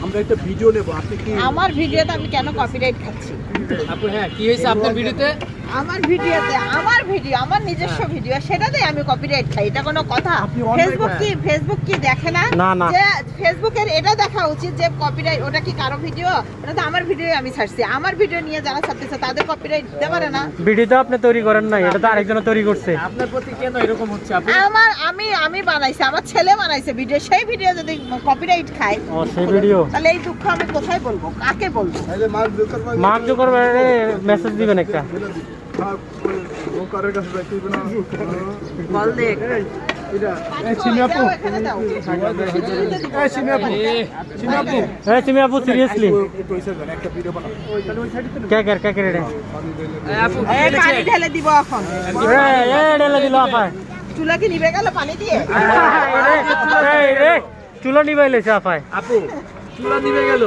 আমরা একটা ভিডিও নেব, আপনি কি আমার ভিডিওতে আমি কেন কপিরাইট খাচ্ছি? আপু হ্যাঁ কি হয়েছে আপনার ভিডিওতে? আমার ভিডিওতে আমার ভিডিও আমার নিজস্ব ভিডিও সেটাতে আমি কপিরাইট খাই, এটা কোনো কথা? আপনি online ফেসবুক কি দেখে না? না, না। যে ফেসবুকের এটা দেখা উচিত যে কপিরাইট ওটা কি কারো ভিডিও? ওটা তো আমার ভিডিও আমি ছাড়ছি, আমার ভিডিও নিয়ে যারা ছাড়তেছে তাদের কপিরাইট দিতে পারে না? ভিডিও তো আপনি তৈরি করেন নাই, এটা তো আরেকজন তৈরি করছে। আপনার প্রতি কেন এরকম হচ্ছে আপু? আমি বানাইছি, আমার ছেলে বানাইছে ভিডিও, সেই ভিডিও যদি কপিরাইট খায় ও সেই ভিডিও তাহলে এই দুঃখ আমি কোথায় বলবো, কাকে বলবো? মার্ক জুকারবার্গের মেসেজ দিবেন একটা। বল দেখ সিমিয়াপু এখানে দাও। এই সিমিয়াপু সিমিয়াপু এই তুমি আপু সিরিয়াসলি একটু এসে যান, একটা ভিডিও বানাও তাহলে ওই সাইডে কে কে রে আপু এই পানি ঢেলে দিব এখন। এই ডেলে দিল আপায়। চুলা কি নিবে গেল পানি দিয়ে? এই রে চুলো নিবাইলেছে আপায়। আপু চুলা দিবে গেল।